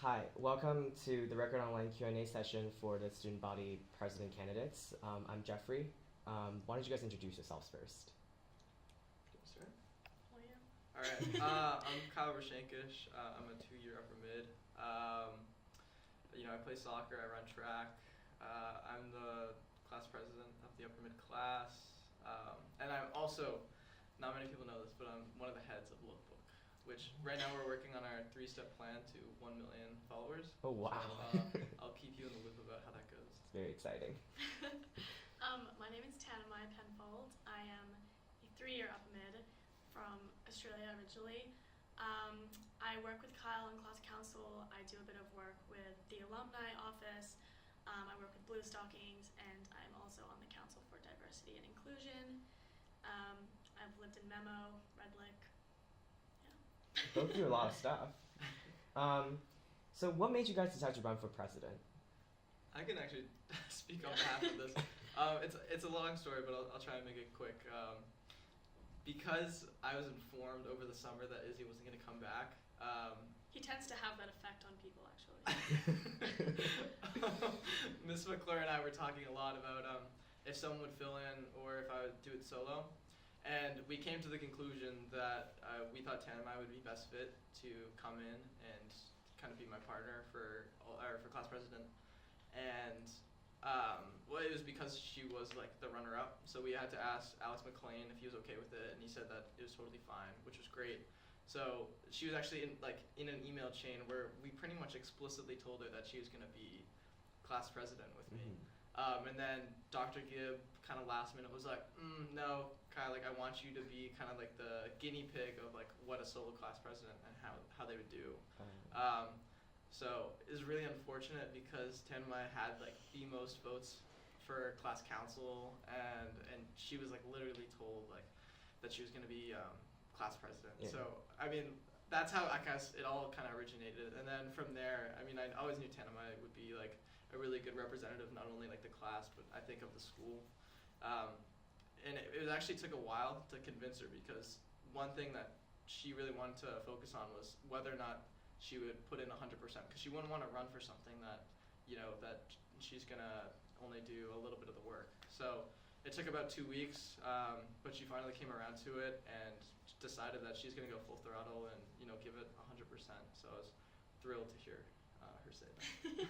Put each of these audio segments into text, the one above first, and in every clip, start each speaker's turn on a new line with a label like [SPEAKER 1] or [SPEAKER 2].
[SPEAKER 1] Hi, welcome to the Record Online Q&A session for the student body president candidates. I'm Jeffrey. Why don't you guys introduce yourselves first?
[SPEAKER 2] Sir?
[SPEAKER 3] Oh yeah.
[SPEAKER 2] All right. I'm Kyle Roshankish. I'm a two-year upper mid. I play soccer. I run track. I'm the class president of the upper mid class, and I'm also, not many people know this, but I'm one of the heads of Lookbook, which right now we're working on our three-step plan to 1 million followers.
[SPEAKER 1] Oh, wow.
[SPEAKER 2] So, I'll keep you in the loop about how that goes.
[SPEAKER 1] It's very exciting.
[SPEAKER 3] My name is Tanami Penfold. I am a three-year upper mid from Australia originally. I work with Kyle in class council. I do a bit of work with the alumni office. I work with Blue Stockings, and I'm also on the Council for Diversity and Inclusion. I've lived in Memo, Red Lick.
[SPEAKER 1] Go through a lot of stuff. So what made you guys decide to run for president?
[SPEAKER 2] I can actually speak on behalf of this. It's a long story, but I'll try and make it quick. Because I was informed over the summer that Izzy wasn't going to come back.
[SPEAKER 3] He tends to have that effect on people, actually.
[SPEAKER 2] Miss McClure and I were talking a lot about if someone would fill in or if I would do it solo. And we came to the conclusion that we thought Tanami would be best fit to come in and kind of be my partner for class president. And it was because she was like the runner-up, so we had to ask Alex McLean if he was okay with it, and he said that it was totally fine, which was great. So she was actually in an email chain where we pretty much explicitly told her that she was going to be class president with me. And then Dr. Gibb kind of last minute was like, no, Kyle, I want you to be kind of like the guinea pig of like what a solo class president and how they would do. So it was really unfortunate because Tanami had like the most votes for class council, and she was like literally told like that she was going to be class president.
[SPEAKER 1] Yeah.
[SPEAKER 2] So I mean that's how I guess it all kind of originated, and then from there, I mean I always knew Tanami would be like a really good representative, not only like the class but I think of the school. And it actually took a while to convince her, because one thing that she really wanted to focus on was whether or not she would put in 100%, because she wouldn't want to run for something that, that she's going to only do a little bit of the work. So it took about 2 weeks, but she finally came around to it and decided that she's going to go full throttle and, give it 100%. So I was thrilled to hear her say that.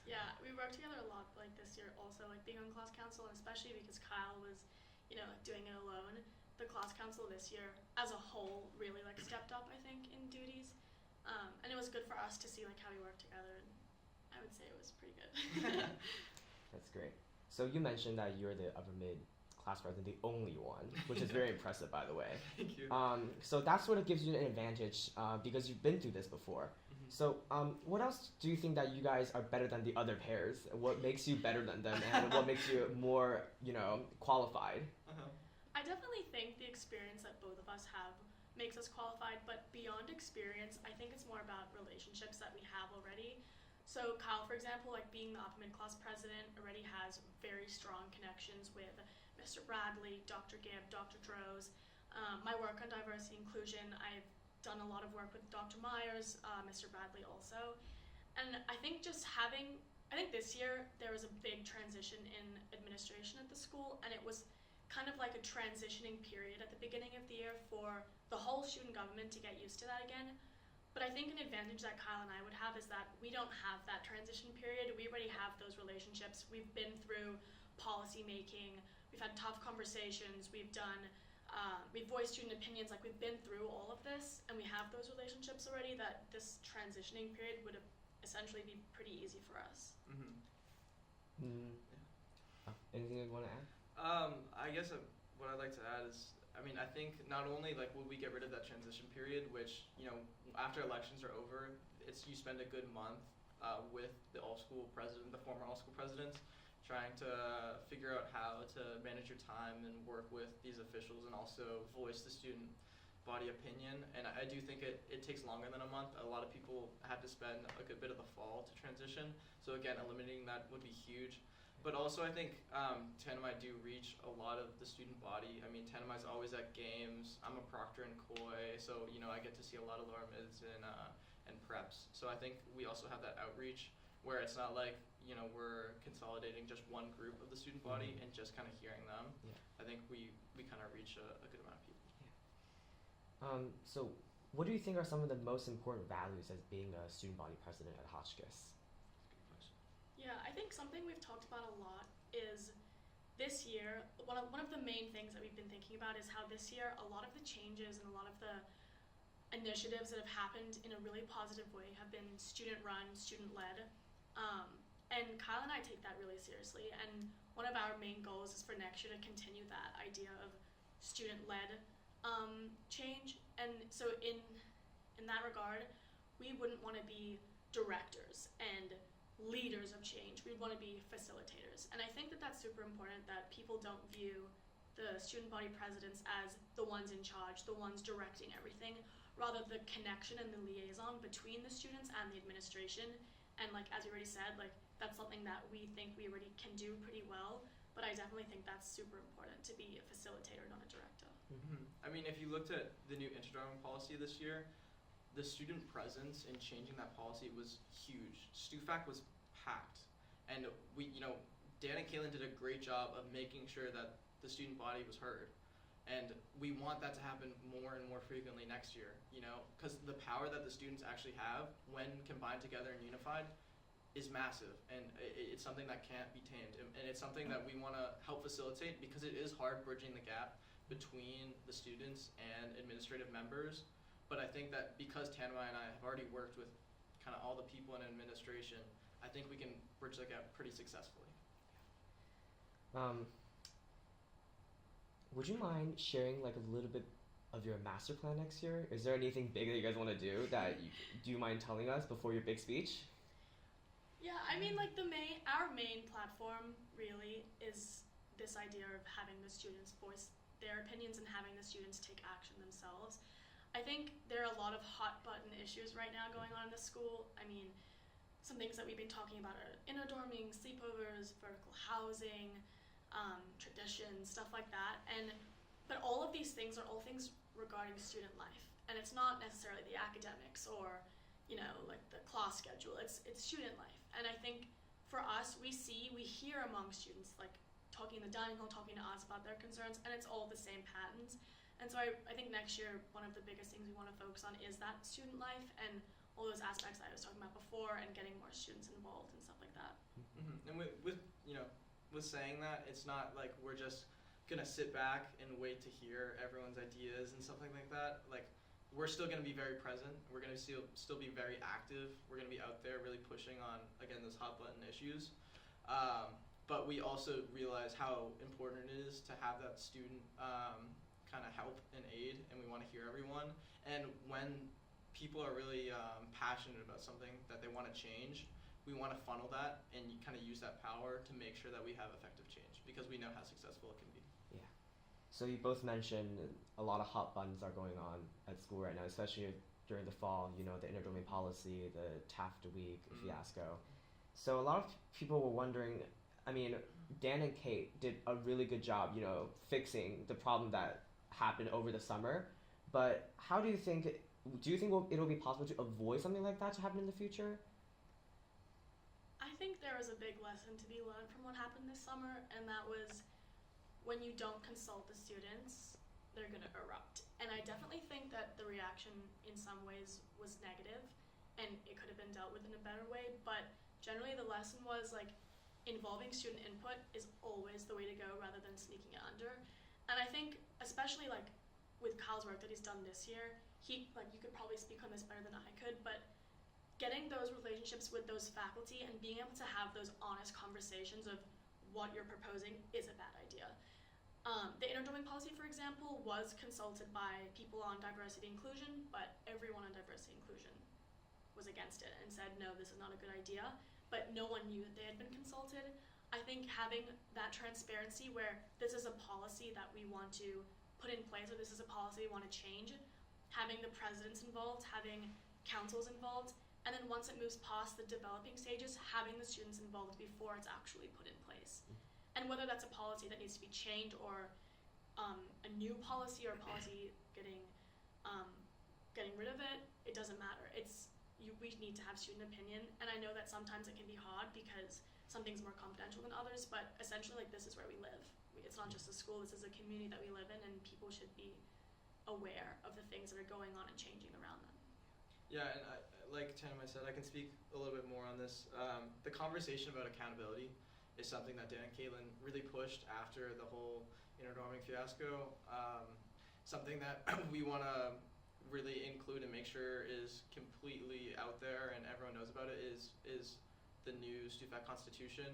[SPEAKER 3] Yeah, we worked together a lot like this year also, like being on class council, and especially because Kyle was, doing it alone. The class council this year as a whole really like stepped up, I think, in duties. And it was good for us to see like how we worked together, and I would say it was pretty good.
[SPEAKER 1] That's great. So you mentioned that you're the upper mid class president, the only one, which is very impressive, by the way.
[SPEAKER 2] Thank you.
[SPEAKER 1] So that sort of gives you an advantage because you've been through this before. So what else do you think that you guys are better than the other pairs? What makes you better than them, and what makes you more, qualified?
[SPEAKER 3] I definitely think the experience that both of us have makes us qualified, but beyond experience, I think it's more about relationships that we have already. So Kyle, for example, like being the upper mid class president, already has very strong connections with Mr. Bradley, Dr. Gibb, Dr. Droz. My work on diversity and inclusion, I've done a lot of work with Dr. Myers, Mr. Bradley also. And I think this year there was a big transition in administration at the school, and it was kind of like a transitioning period at the beginning of the year for the whole student government to get used to that again. But I think an advantage that Kyle and I would have is that we don't have that transition period. We already have those relationships. We've been through policy making. We've had tough conversations. We've voiced student opinions. Like, we've been through all of this, and we have those relationships already, that this transitioning period would essentially be pretty easy for us.
[SPEAKER 1] Anything you want to add?
[SPEAKER 2] I guess what I'd like to add is, I think not only like will we get rid of that transition period, which after elections are over, you spend a good month with the all-school president, the former all-school presidents, trying to figure out how to manage your time and work with these officials and also voice the student body opinion. And I do think it takes longer than a month. A lot of people have to spend a good bit of the fall to transition. So again, eliminating that would be huge. But also I think Tanami do reach a lot of the student body. I mean, Tanami's always at games. I'm a proctor in Koi, so I get to see a lot of lower mids and preps. So I think we also have that outreach where it's not like, we're consolidating just one group of the student body and just kind of hearing them.
[SPEAKER 1] Yeah.
[SPEAKER 2] I think we kind of reach a good amount of people.
[SPEAKER 1] So what do you think are some of the most important values as being a student body president at Hotchkiss?
[SPEAKER 3] Yeah, I think something we've talked about a lot is this year, one of the main things that we've been thinking about is how this year a lot of the changes and a lot of the initiatives that have happened in a really positive way have been student-run, student-led. And Kyle and I take that really seriously, and one of our main goals is for next year to continue that idea of student-led change. And so in that regard, we wouldn't want to be directors and leaders of change. We want to be facilitators. And I think that that's super important, that people don't view the student body presidents as the ones in charge, the ones directing everything, rather the connection and the liaison between the students and the administration. And like, as you already said, like, that's something that we think we already can do pretty well, but I definitely think that's super important to be a facilitator, not a director.
[SPEAKER 2] Mm-hmm. I mean, if you looked at the new interdome policy this year, the student presence in changing that policy was huge. StuFac was packed, and we, Dan and Kaylin did a great job of making sure that the student body was heard, and we want that to happen more and more frequently next year. Because the power that the students actually have when combined together and unified is massive, and it's something that can't be tamed, and it's something that we want to help facilitate, because it is hard bridging the gap between the students and administrative members. But I think that because Tanami and I have already worked with kind of all the people in administration, I think we can bridge the gap pretty successfully.
[SPEAKER 1] Would you mind sharing like a little bit of your master plan next year? Is there anything big that you guys want to do that do you mind telling us before your big speech?
[SPEAKER 3] Yeah, I mean, like our main platform really is this idea of having the students voice their opinions and having the students take action themselves. I think there are a lot of hot button issues right now going on in the school. I mean, some things that we've been talking about are interdorming, sleepovers, vertical housing, traditions, stuff like that. But all of these things are all things regarding student life, and it's not necessarily the academics or like the class schedule. It's student life. And I think for us, we hear among students, like talking in the dining hall, talking to us about their concerns, and it's all the same patterns. And so I think next year, one of the biggest things we want to focus on is that student life and all those aspects that I was talking about before, and getting more students involved and stuff like that.
[SPEAKER 2] Mm-hmm. And with saying that, it's not like we're just gonna sit back and wait to hear everyone's ideas and something like that. Like, we're still gonna be very present. We're gonna still be very active. We're gonna be out there really pushing on, again, those hot button issues. But we also realize how important it is to have that student kind of help and aid, and we want to hear everyone. And when people are really passionate about something that they want to change, we want to funnel that and kind of use that power to make sure that we have effective change, because we know how successful it can be.
[SPEAKER 1] Yeah. So you both mentioned a lot of hot buttons are going on at school right now, especially during the fall. The interdoming policy, the Taft week fiasco. So a lot of people were wondering. I mean, Dan and Kate did a really good job, fixing the problem that happened over the summer. But do you think it'll be possible to avoid something like that to happen in the future?
[SPEAKER 3] I think there was a big lesson to be learned from what happened this summer, and that was when you don't consult the students, they're going to erupt. And I definitely think that the reaction in some ways was negative, and it could have been dealt with in a better way, but generally the lesson was like, involving student input is always the way to go rather than sneaking it under. And I think, especially like with Kyle's work that he's done this year, you could probably speak on this better than I could, but getting those relationships with those faculty and being able to have those honest conversations of what you're proposing is a bad idea. The interdoming policy, for example, was consulted by people on diversity inclusion, but everyone on diversity inclusion was against it and said, no, this is not a good idea. But no one knew that they had been consulted. I think having that transparency where this is a policy that we want to put in place, or this is a policy we want to change, having the presidents involved, having councils involved, and then once it moves past the developing stages, having the students involved before it's actually put in place. And whether that's a policy that needs to be changed or a new policy or a policy getting rid of it, it doesn't matter. We we need to have student opinion, and I know that sometimes it can be hard because something's more confidential than others, but essentially, like, this is where we live. It's not just a school, this is a community that we live in, and people should be aware of the things that are going on and changing around them.
[SPEAKER 2] Yeah, and like Tanami said, I can speak a little bit more on this. The conversation about accountability is something that Dan and Caitlin really pushed after the whole internorming fiasco. Something that we want to really include and make sure is completely out there and everyone knows about it is the new StuFac Constitution,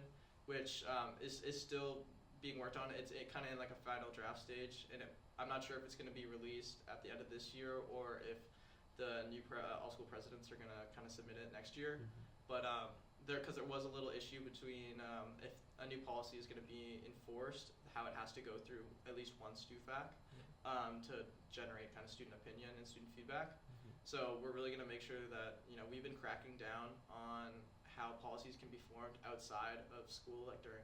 [SPEAKER 2] which is still being worked on. It's kind of in like a final draft stage, and I'm not sure if it's going to be released at the end of this year or if the new all school presidents are going to kind of submit it next year. But because there was a little issue between if a new policy is going to be enforced, how it has to go through at least one StuFac to generate kind of student opinion and student feedback. So we're really going to make sure that, you know, we've been cracking down on how policies can be formed outside of school, like during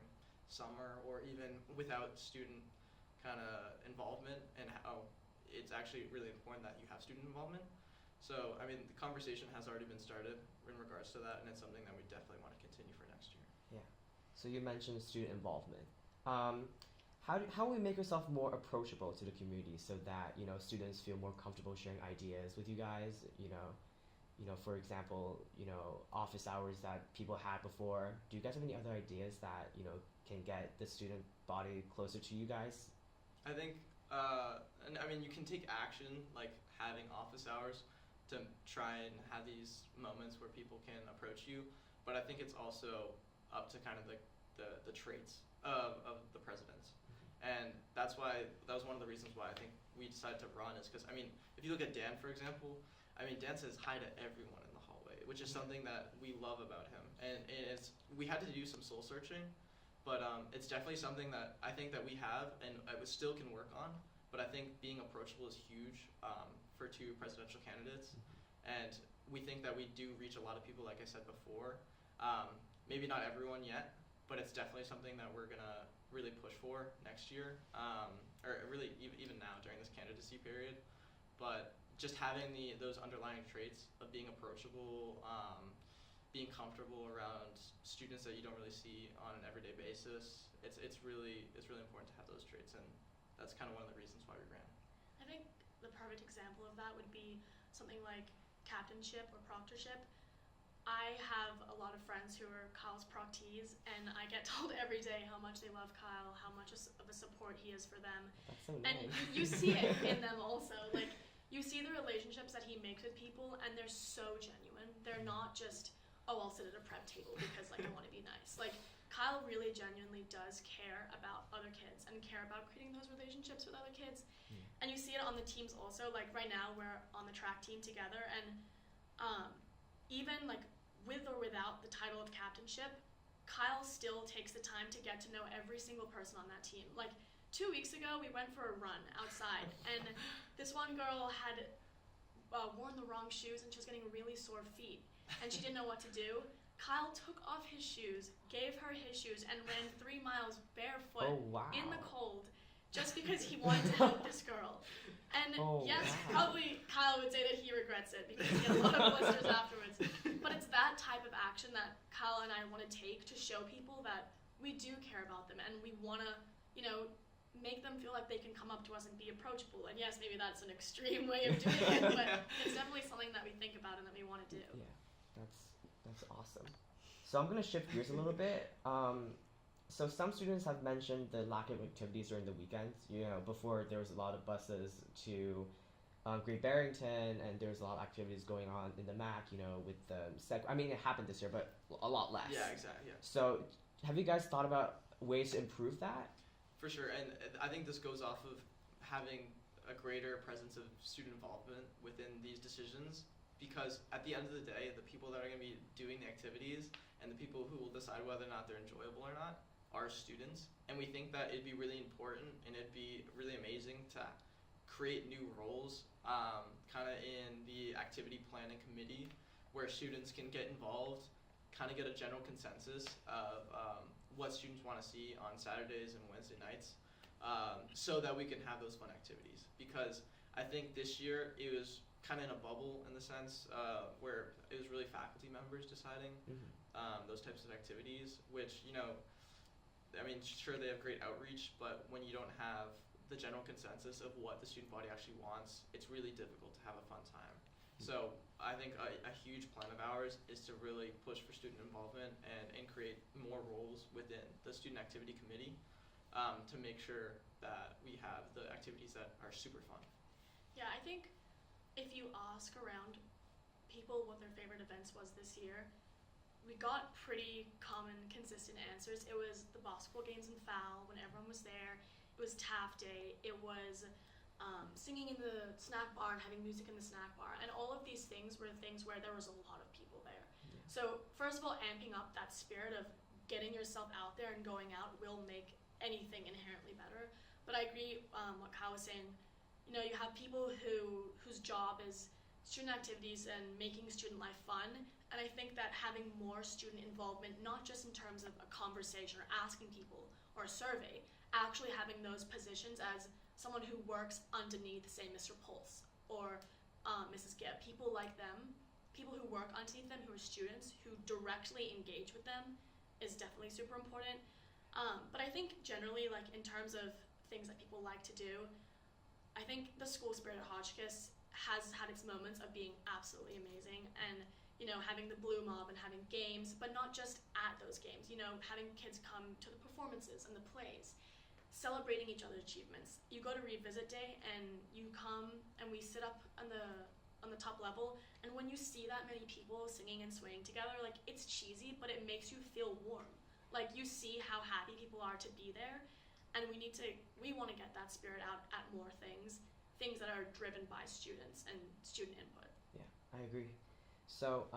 [SPEAKER 2] summer or even without student kind of involvement, and how it's actually really important that you have student involvement. So, I mean, the conversation has already been started in regards to that, and it's something that we definitely want to continue for next year.
[SPEAKER 1] Yeah. So you mentioned student involvement. How will we make yourself more approachable to the community so that, you know, students feel more comfortable sharing ideas with you guys? You know, for example, you know, office hours that people had before. Do you guys have any other ideas that, you know, can get the student body closer to you guys?
[SPEAKER 2] I think, and I mean, you can take action like having office hours to try and have these moments where people can approach you, but I think it's also up to kind of the traits of the presidents. And that was one of the reasons why I think we decided to run, is because, I mean, if you look at Dan, for example, I mean, Dan says hi to everyone in the hallway, which is something that we love about him. And we had to do some soul searching, but it's definitely something that I think that we have and I still can work on. But I think being approachable is huge for two presidential candidates. And we think that we do reach a lot of people, like I said before. Maybe not everyone yet, but it's definitely something that we're going to really push for next year, or really even now during this candidacy period. But just having those underlying traits of being approachable, being comfortable around students that you don't really see on an everyday basis, it's really important to have those traits, and that's kind of one of the reasons why we ran.
[SPEAKER 3] I think the perfect example of that would be something like captainship or proctorship. I have a lot of friends who are Kyle's proctees, and I get told every day how much they love Kyle, how much of a support he is for them.
[SPEAKER 1] That's so nice.
[SPEAKER 3] And you see it in them also. Like, you see the relationships that he makes with people, and they're so genuine. They're not just, oh, I'll sit at a prep table because, like, I want to be nice. Like, Kyle really genuinely does care about other kids and care about creating those relationships with other kids. And you see it on the teams also. Like, right now we're on the track team together, and even, like, with or without the title of captainship, Kyle still takes the time to get to know every single person on that team. Like, 2 weeks ago, we went for a run outside, and this one girl had worn the wrong shoes, and she was getting really sore feet, and she didn't know what to do. Kyle took off his shoes, gave her his shoes, and ran 3 miles barefoot in the cold, just because he wanted to help this girl. And yes, probably Kyle would say that he regrets it because he had a lot of blisters afterwards. But it's that type of action that Kyle and I want to take to show people that we do care about them, and we want to, you know, make them feel like they can come up to us and be approachable. And yes, maybe that's an extreme way of doing it, but it's definitely something that we think about and that we want to do.
[SPEAKER 1] Yeah, that's awesome. So I'm gonna shift gears a little bit. So some students have mentioned the lack of activities during the weekends. You know, before there was a lot of buses to Great Barrington, and there was a lot of activities going on in the MAC. You know, with the I mean, it happened this year, but a lot less.
[SPEAKER 2] Yeah, exactly. Yeah.
[SPEAKER 1] So, have you guys thought about ways to improve that?
[SPEAKER 2] For sure, and I think this goes off of having a greater presence of student involvement within these decisions, because at the end of the day, the people that are going to be doing the activities and the people who will decide whether or not they're enjoyable or not are students. And we think that it'd be really important and it'd be really amazing to create new roles kind of in the activity planning committee where students can get involved, kind of get a general consensus of what students want to see on Saturdays and Wednesday nights, so that we can have those fun activities. Because I think this year it was kind of in a bubble in the sense where it was really members deciding
[SPEAKER 1] Mhm.
[SPEAKER 2] those types of activities, which, I mean, sure, they have great outreach, but when you don't have the general consensus of what the student body actually wants, it's really difficult to have a fun time. So I think a huge plan of ours is to really push for student involvement and create more roles within the student activity committee to make sure that we have the activities that are super fun.
[SPEAKER 3] Yeah, I think if you ask around people what their favorite events was this year, we got pretty common, consistent answers. It was the basketball games in Foul when everyone was there. It was TAF Day. It was singing in the snack bar and having music in the snack bar. And all of these things were things where there was a lot of people there.
[SPEAKER 1] Yeah.
[SPEAKER 3] So first of all, amping up that spirit of getting yourself out there and going out will make anything inherently better. But I agree what Kyle was saying. You have people whose job is student activities and making student life fun. And I think that having more student involvement, not just in terms of a conversation or asking people or a survey, actually having those positions as someone who works underneath, say, Mr. Pulse or Mrs. Gibb, people like them, people who work underneath them, who are students, who directly engage with them, is definitely super important. But I think generally, like in terms of things that people like to do, I think the school spirit at Hotchkiss has had its moments of being absolutely amazing, and having the Blue Mob and having games, but not just at those games. Having kids come to the performances and the plays, celebrating each other's achievements. You go to revisit day and you come and we sit up on the top level, and when you see that many people singing and swaying together, like, it's cheesy, but it makes you feel warm. Like, you see how happy people are to be there, and we want to get that spirit out at more things that are driven by students and student input.
[SPEAKER 1] Yeah, I agree. So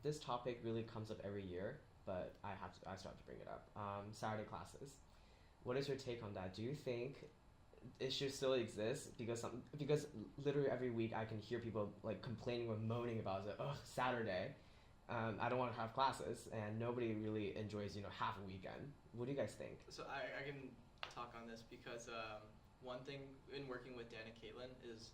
[SPEAKER 1] this topic really comes up every year, but I still have to bring it up. Saturday classes. What is your take on that? Do you think it should still exist? Because literally every week I can hear people like complaining or moaning about it. Oh, Saturday, I don't want to have classes, and nobody really enjoys half a weekend. What do you guys think?
[SPEAKER 2] So I can talk on this because one thing in working with Dan and Caitlin is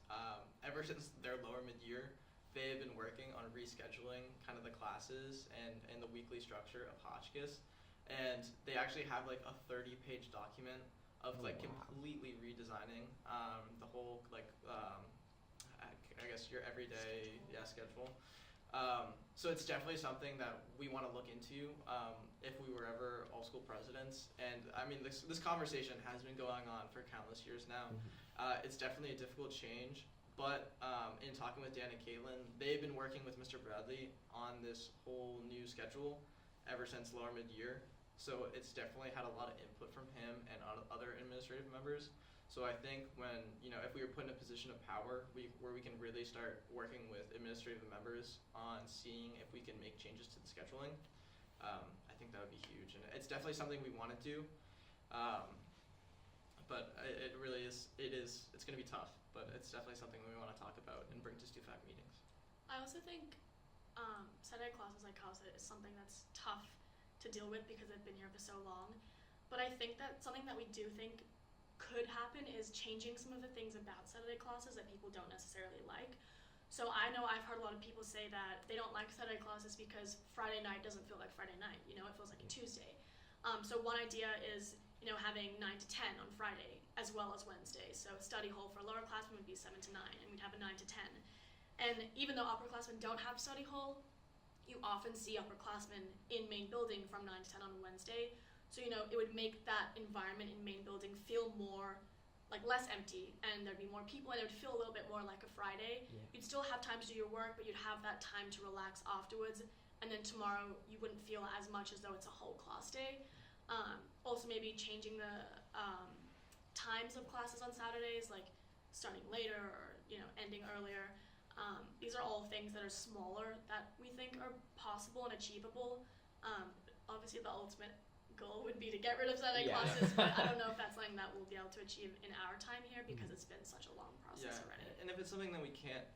[SPEAKER 2] ever since their lower mid-year, they have been working on rescheduling kind of the classes and the weekly structure of Hotchkiss. And they actually have like a 30-page document of completely redesigning the whole I guess your everyday schedule. So it's definitely something that we want to look into if we were ever all school presidents. And I mean, this conversation has been going on for countless years now.
[SPEAKER 1] Mm-hmm.
[SPEAKER 2] It's definitely a difficult change. But in talking with Dan and Caitlin, they've been working with Mr. Bradley on this whole new schedule ever since lower mid-year. So it's definitely had a lot of input from him and other administrative members. So I think when, if we were put in a position of power where we can really start working with administrative members on seeing if we can make changes to the scheduling, I think that would be huge. And it's definitely something we want to do. But it really is, it's going to be tough. But it's definitely something we want to talk about and bring to StuFac meetings.
[SPEAKER 3] I also think Saturday classes, like Kyle said, is something that's tough to deal with because they've been here for so long. But I think that something that we do think could happen is changing some of the things about Saturday classes that people don't necessarily like. So I know I've heard a lot of people say that they don't like Saturday classes because Friday night doesn't feel like Friday night. It feels like a Tuesday. So one idea is having 9 to 10 on Friday as well as Wednesday. So study hall for lower classmen would be 7 to 9, and we'd have a 9 to 10. And even though upperclassmen don't have study hall, you often see upperclassmen in main building from 9 to 10 on Wednesday. So it would make that environment in main building feel more less empty, and there'd be more people, and it would feel a little bit more like a Friday.
[SPEAKER 1] Yeah.
[SPEAKER 3] You'd still have time to do your work, but you'd have that time to relax afterwards. And then tomorrow you wouldn't feel as much as though it's a whole class day. Also maybe changing the times of classes on Saturdays, like starting later or ending earlier. These are all things that are smaller that we think are possible and achievable. Obviously the ultimate goal would be to get rid of Saturday classes, but I don't know if that's something that we'll be able to achieve in our time here because it's been such a long process already.
[SPEAKER 2] And if it's something that we can't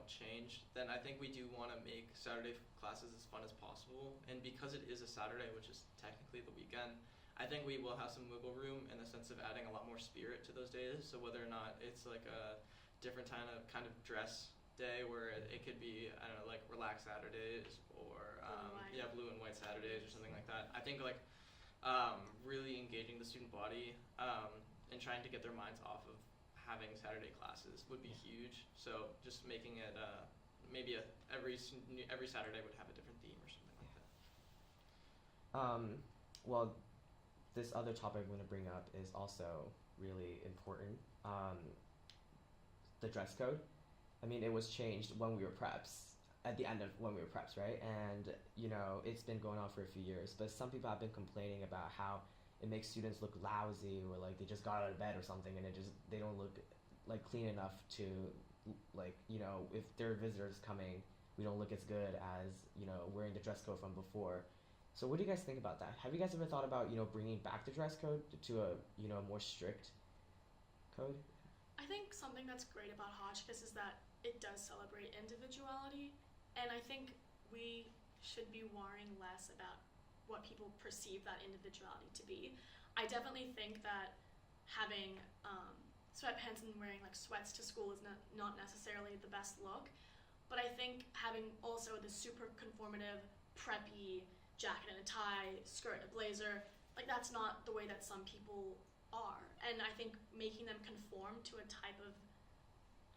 [SPEAKER 2] change, then I think we do want to make Saturday classes as fun as possible. And because it is a Saturday, which is technically the weekend, I think we will have some wiggle room in the sense of adding a lot more spirit to those days. So whether or not it's like a different kind of dress day where it could be, I don't know, like relaxed Saturdays or blue and white Saturdays or something like that. I think like really engaging the student body and trying to get their minds off of having Saturday classes would be huge. So just making it maybe every Saturday would have a different theme or something like that.
[SPEAKER 1] Well, this other topic I'm going to bring up is also really important. The dress code. I mean, it was changed when we were preps, at the end of when we were preps, right? And, you know, it's been going on for a few years, but some people have been complaining about how it makes students look lousy or like they just got out of bed or something and they don't look like clean enough to, like, you know, if there are visitors coming, we don't look as good as, you know, wearing the dress code from before. So what do you guys think about that? Have you guys ever thought about, you know, bringing back the dress code to a, you know, more strict code?
[SPEAKER 3] I think something that's great about Hotchkiss is that it does celebrate individuality, and I think we should be worrying less about what people perceive that individuality to be. I definitely think that having sweatpants and wearing like sweats to school is not necessarily the best look, but I think having also the super conformative, preppy jacket and a tie, skirt and a blazer, like that's not the way that some people are. And I think making them conform to a type of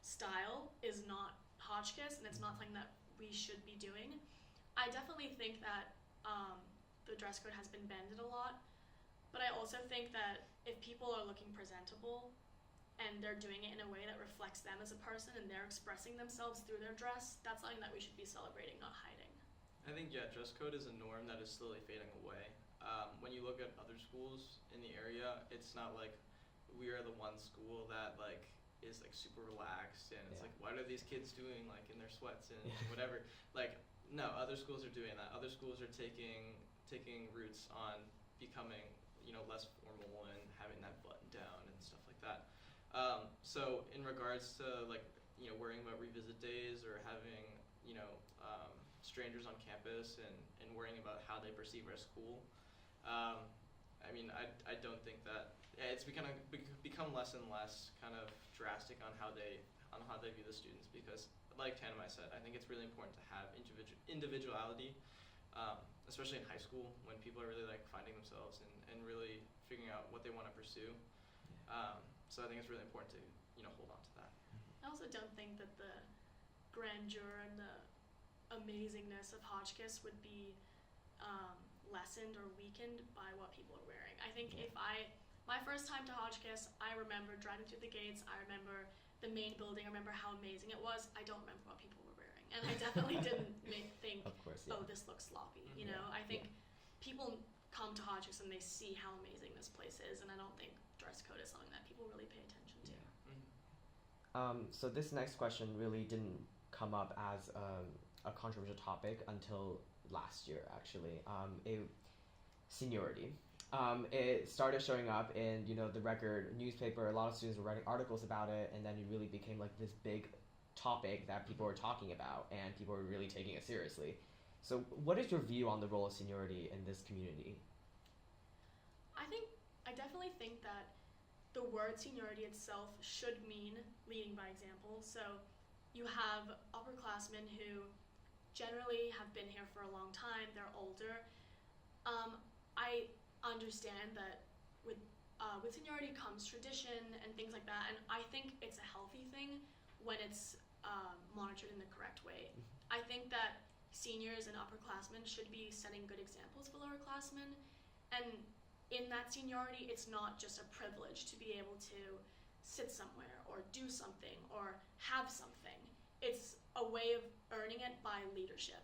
[SPEAKER 3] style is not Hotchkiss, and it's not something that we should be doing. I definitely think that the dress code has been bended a lot, but I also think that if people are looking presentable and they're doing it in a way that reflects them as a person and they're expressing themselves through their dress, that's something that we should be celebrating, not hiding.
[SPEAKER 2] I think, yeah, dress code is a norm that is slowly fading away. When you look at other schools in the area, it's not like we are the one school that like is like super relaxed and it's like, what are these kids doing like in their sweats and whatever. Like, no, other schools are doing that. Other schools are taking roots on becoming, you know, less formal and having that button down and stuff like that. So in regards to like, you know, worrying about revisit days or having, you know, strangers on campus and worrying about how they perceive our school, I mean, I don't think that it's become less and less kind of drastic on how they view the students, because like Tanami said, I think it's really important to have individuality, especially in high school when people are really like finding themselves and really figuring out what they want to pursue. So I think it's really important to, you know, hold on to that.
[SPEAKER 3] I also don't think that the grandeur and the amazingness of Hotchkiss would be lessened or weakened by what people are wearing. I think my first time to Hotchkiss, I remember driving through the gates, I remember the main building, I remember how amazing it was. I don't remember what people were wearing. And I definitely didn't think,
[SPEAKER 1] Of course, yeah.
[SPEAKER 3] oh, this looks sloppy, you know? I think people come to Hotchkiss and they see how amazing this place is, and I don't think dress code is something that people really pay attention to.
[SPEAKER 1] So this next question really didn't come up as a controversial topic until last year, actually. Seniority. It started showing up in, you know, the record newspaper. A lot of students were writing articles about it, and then it really became like this big topic that people were talking about, and people were really taking it seriously. So what is your view on the role of seniority in this community?
[SPEAKER 3] I definitely think that the word seniority itself should mean leading by example. So you have upperclassmen who generally have been here for a long time, they're older. I understand that with seniority comes tradition and things like that, and I think it's a healthy thing when it's monitored in the correct way. I think that seniors and upperclassmen should be setting good examples for lowerclassmen, and in that seniority, it's not just a privilege to be able to sit somewhere or do something or have something. It's a way of earning it by leadership.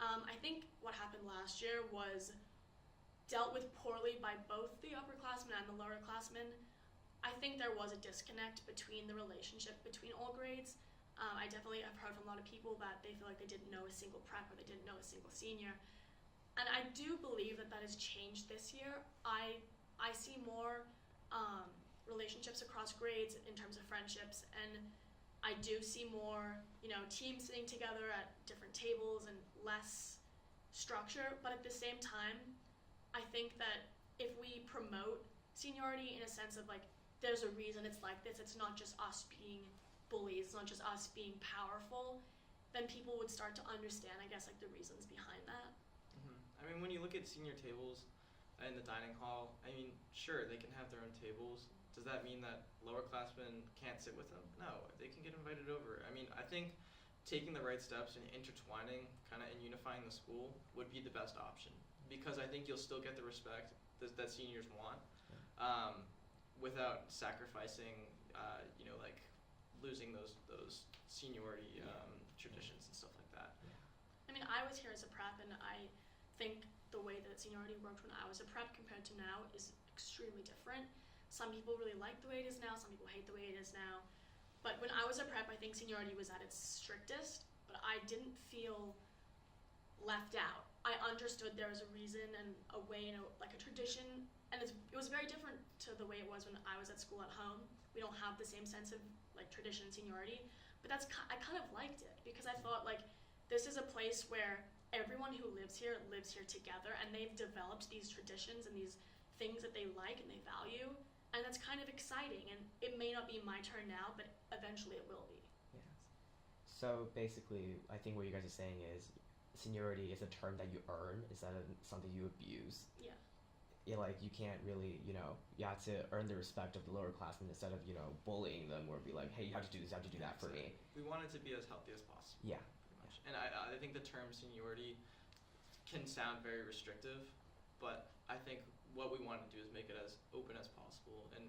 [SPEAKER 3] I think what happened last year was dealt with poorly by both the upperclassmen and the lowerclassmen. I think there was a disconnect between the relationship between all grades. I definitely have heard from a lot of people that they feel like they didn't know a single prep or they didn't know a single senior. And I do believe that that has changed this year. I see more relationships across grades in terms of friendships, and I do see more, you know, teams sitting together at different tables and less structure. But at the same time, I think that if we promote seniority in a sense of like, there's a reason it's like this, it's not just us being bullies, not just us being powerful, then people would start to understand, I guess, like the reasons behind that.
[SPEAKER 2] I mean, when you look at senior tables in the dining hall, I mean, sure, they can have their own tables. Does that mean that lower-classmen can't sit with them? No, they can get invited over. I mean, I think taking the right steps and intertwining kind of and unifying the school would be the best option, because I think you'll still get the respect that seniors want, without sacrificing, like losing those seniority traditions and stuff like that.
[SPEAKER 3] I mean, I was here as a prep, and I think the way that seniority worked when I was a prep compared to now is extremely different. Some people really like the way it is now, some people hate the way it is now. But when I was a prep, I think seniority was at its strictest, but I didn't feel left out. I understood there was a reason and a way and like a tradition, and it was very different to the way it was when I was at school at home. We don't have the same sense of like tradition and seniority, but I kind of liked it, because I thought like this is a place where everyone who lives here together, and they've developed these traditions and these things that they like and they value, and that's kind of exciting. And it may not be my turn now, but eventually it will be.
[SPEAKER 1] Yes. So basically, I think what you guys are saying is seniority is a term that you earn instead of something you abuse.
[SPEAKER 3] Yeah.
[SPEAKER 1] Yeah, like you can't really, you have to earn the respect of the lower classmen instead of, bullying them or be like, hey, you have to do this, you have to do that for me.
[SPEAKER 2] We want it to be as healthy as possible.
[SPEAKER 1] Yeah.
[SPEAKER 2] And I think the term seniority can sound very restrictive, but I think what we want to do is make it as open as possible. And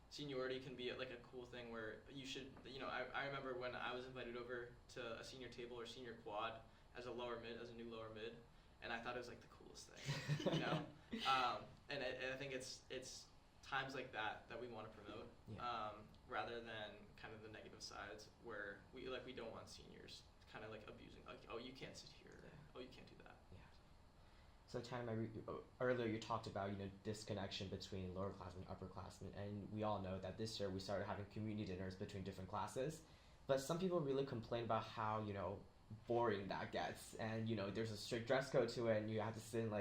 [SPEAKER 2] seniority can be like a cool thing where you should, I remember when I was invited over to a senior table or senior quad as a new lower mid, and I thought it was like the coolest thing, and I think it's times like that we want to promote, rather than kind of the negative sides where we don't want seniors kind of like abusing, like, oh, you can't sit here, oh, you can't do that.
[SPEAKER 1] So Tanami, earlier you talked about disconnection between lower classmen and upperclassmen, and we all know that this year we started having community dinners between different classes, but some people really complain about how boring that gets, and there's a strict dress code to it, and you have to sit in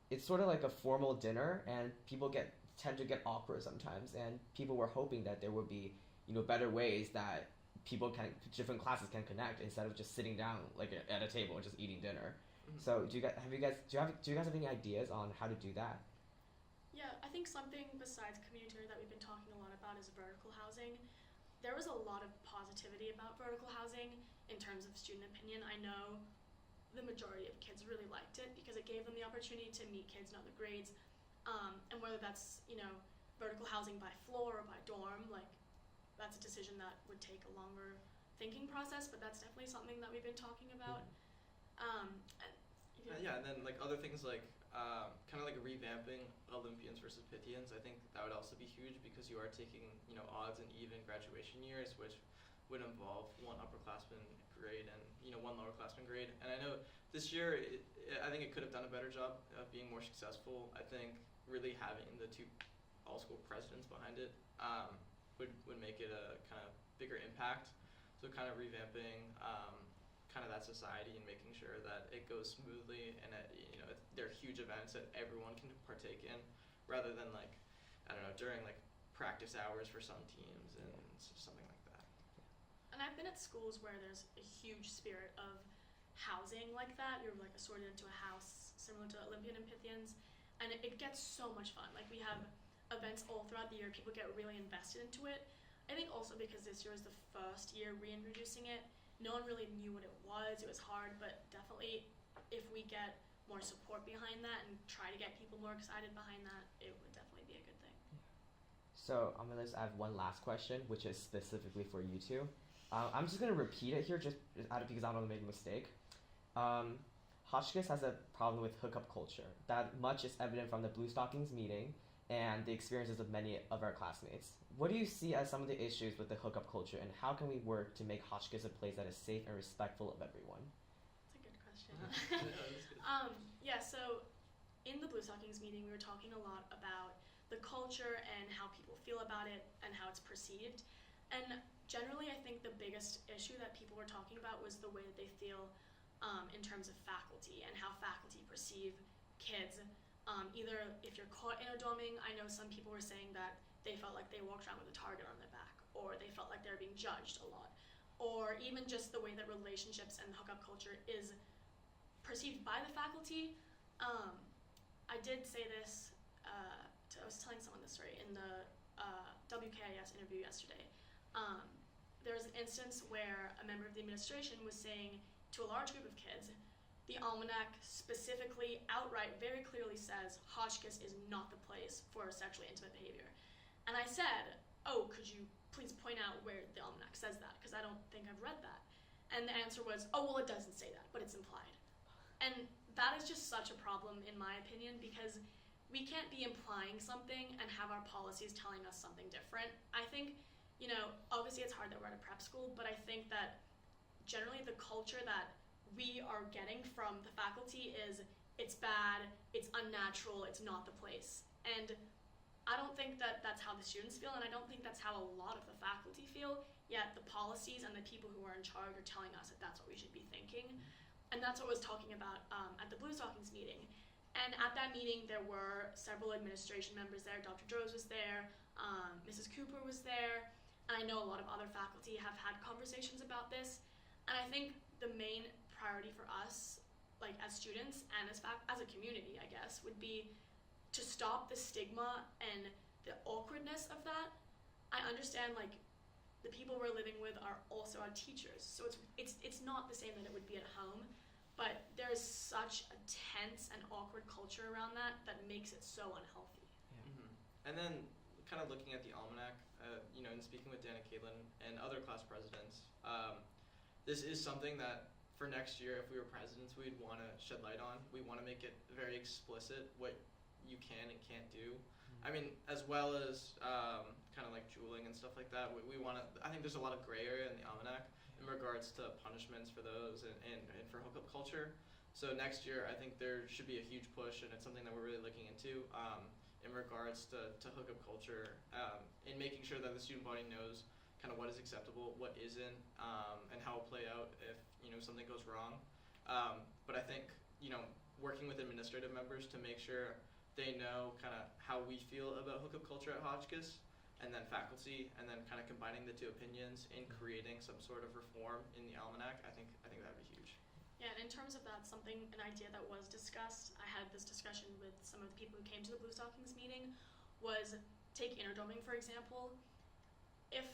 [SPEAKER 1] it's sort of like a formal dinner, and people tend to get awkward sometimes, and people were hoping that there would be better ways that different classes can connect instead of just sitting down like at a table and just eating dinner.
[SPEAKER 2] Mm-hmm.
[SPEAKER 1] So do you guys have any ideas on how to do that?
[SPEAKER 3] Yeah, I think something besides community that we've been talking a lot about is vertical housing. There was a lot of positivity about vertical housing in terms of student opinion. I know the majority of kids really liked it because it gave them the opportunity to meet kids in other grades, and whether that's vertical housing by floor or by dorm, like that's a decision that would take a longer thinking process, but that's definitely something that we've been talking about.
[SPEAKER 2] And then like other things like kind of like revamping Olympians versus Pythians, I think that would also be huge, because you are taking odds and even graduation years, which would involve one upperclassman grade and one lowerclassman grade. And I know this year I think it could have done a better job of being more successful. I think really having the two all school presidents behind it would make it a kind of bigger impact. So kind of revamping kind of that society and making sure that it goes smoothly, and that they're huge events that everyone can partake in, rather than like, I don't know, during like practice hours for some teams and something like that.
[SPEAKER 3] And I've been at schools where there's a huge spirit of housing like that. You're like assorted into a house similar to Olympian and Pythians, and it gets so much fun. Like we have events all throughout the year. People get really invested into it. I think also because this year was the first year reintroducing it, no one really knew what it was. It was hard, but definitely if we get more support behind that and try to get people more excited behind that, it would definitely be a good thing.
[SPEAKER 1] So I'm going to just add one last question, which is specifically for you two. I'm just going to repeat it here just because I don't want to make a mistake. Hotchkiss has a problem with hookup culture. That much is evident from the Blue Stockings meeting and the experiences of many of our classmates. What do you see as some of the issues with the hookup culture, and how can we work to make Hotchkiss a place that is safe and respectful of everyone?
[SPEAKER 3] That's a good question. So in the Blue Stockings meeting, we were talking a lot about the culture and how people feel about it and how it's perceived. And generally, I think the biggest issue that people were talking about was the way that they feel in terms of faculty and how faculty perceive kids. Either if you're caught in a dorming, I know some people were saying that they felt like they walked around with a target on their back, or they felt like they were being judged a lot, or even just the way that relationships and hookup culture is perceived by the faculty. I did say this, I was telling someone this story in the WKIS interview yesterday. There was an instance where a member of the administration was saying to a large group of kids, the almanac specifically, outright, very clearly says Hotchkiss is not the place for sexually intimate behavior. And I said, oh, could you please point out where the almanac says that? Because I don't think I've read that. And the answer was, oh, well, it doesn't say that, but it's implied. And that is just such a problem, in my opinion, because we can't be implying something and have our policies telling us something different. I think, obviously it's hard that we're at a prep school, but I think that generally the culture that we are getting from the faculty is it's bad, it's unnatural, it's not the place. And I don't think that that's how the students feel, and I don't think that's how a lot of the faculty feel, yet the policies and the people who are in charge are telling us that that's what we should be thinking. And that's what I was talking about at the Blue Stockings meeting. And at that meeting, there were several administration members there. Dr. Droz was there, Mrs. Cooper was there, and I know a lot of other faculty have had conversations about this. And I think the main priority for us, like as students and as a community, I guess, would be to stop the stigma and the awkwardness of that. I understand, like, the people we're living with are also our teachers, so it's not the same that it would be at home, but there's such a tense and awkward culture around that makes it so unhealthy.
[SPEAKER 1] Yeah.
[SPEAKER 2] Mm-hmm. And then, kind of looking at the almanac, and speaking with Dan and Caitlin and other class presidents, this is something that for next year, if we were presidents, we'd want to shed light on. We want to make it very explicit what you can and can't do. I mean, as well as kind of like juuling and stuff like that. We want to. I think there's a lot of gray area in the almanac in regards to punishments for those and for hookup culture. So next year, I think there should be a huge push, and it's something that we're really looking into in regards to hookup culture and making sure that the student body knows kind of what is acceptable, what isn't, and how it'll play out if something goes wrong. But I think working with administrative members to make sure they know kind of how we feel about hookup culture at Hotchkiss, and then faculty, and then kind of combining the two opinions in creating some sort of reform in the almanac, I think that'd be huge.
[SPEAKER 3] Yeah, and in terms of that, an idea that was discussed, I had this discussion with some of the people who came to the Blue Stockings meeting, was take interdoming, for example. If,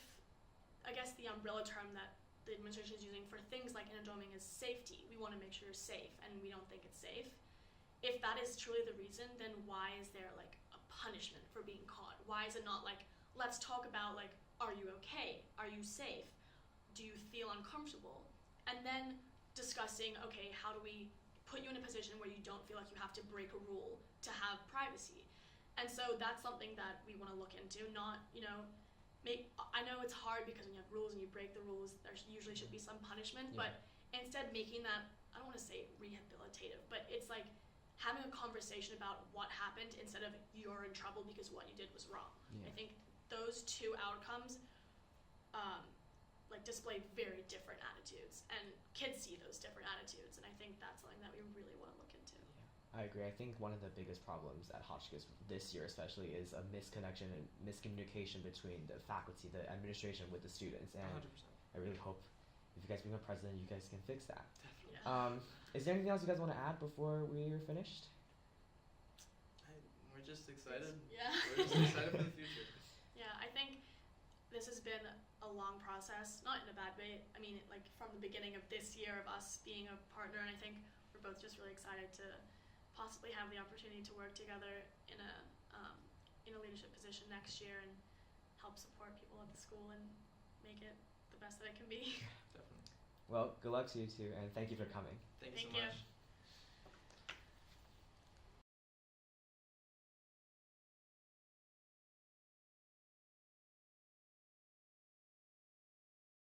[SPEAKER 3] I guess the umbrella term that the administration is using for things like interdoming is safety, we want to make sure you're safe, and we don't think it's safe. If that is truly the reason, then why is there like a punishment for being caught? Why is it not like, let's talk about like, are you okay? Are you safe? Do you feel uncomfortable? And then discussing, okay, how do we put you in a position where you don't feel like you have to break a rule to have privacy? And so that's something that we want to look into, not, I know it's hard because when you have rules and you break the rules, there usually should be some punishment, but instead making that, I don't want to say rehabilitative, but it's like having a conversation about what happened instead of you're in trouble because what you did was wrong.
[SPEAKER 1] Yeah.
[SPEAKER 3] I think those two outcomes display very different attitudes, and kids see those different attitudes, and I think that's something that we really want to look into.
[SPEAKER 1] Yeah, I agree. I think one of the biggest problems at Hotchkiss this year especially is a misconnection and miscommunication between the faculty, the administration with the students, and
[SPEAKER 2] 100%.
[SPEAKER 1] I really hope if you guys become president, you guys can fix that.
[SPEAKER 2] Definitely.
[SPEAKER 3] Yeah.
[SPEAKER 1] Is there anything else you guys want to add before we're finished?
[SPEAKER 2] We're just excited.
[SPEAKER 3] Yeah.
[SPEAKER 2] We're just excited for the future.
[SPEAKER 3] Yeah, I think this has been a long process, not in a bad way. I mean, like from the beginning of this year of us being a partner, and I think we're both just really excited to possibly have the opportunity to work together in a leadership position next year and help support people at the school and make it the best that it can be.
[SPEAKER 2] Definitely.
[SPEAKER 1] Well, good luck to you two, and thank you for coming.
[SPEAKER 2] Thank you so
[SPEAKER 3] Thank you.
[SPEAKER 2] much.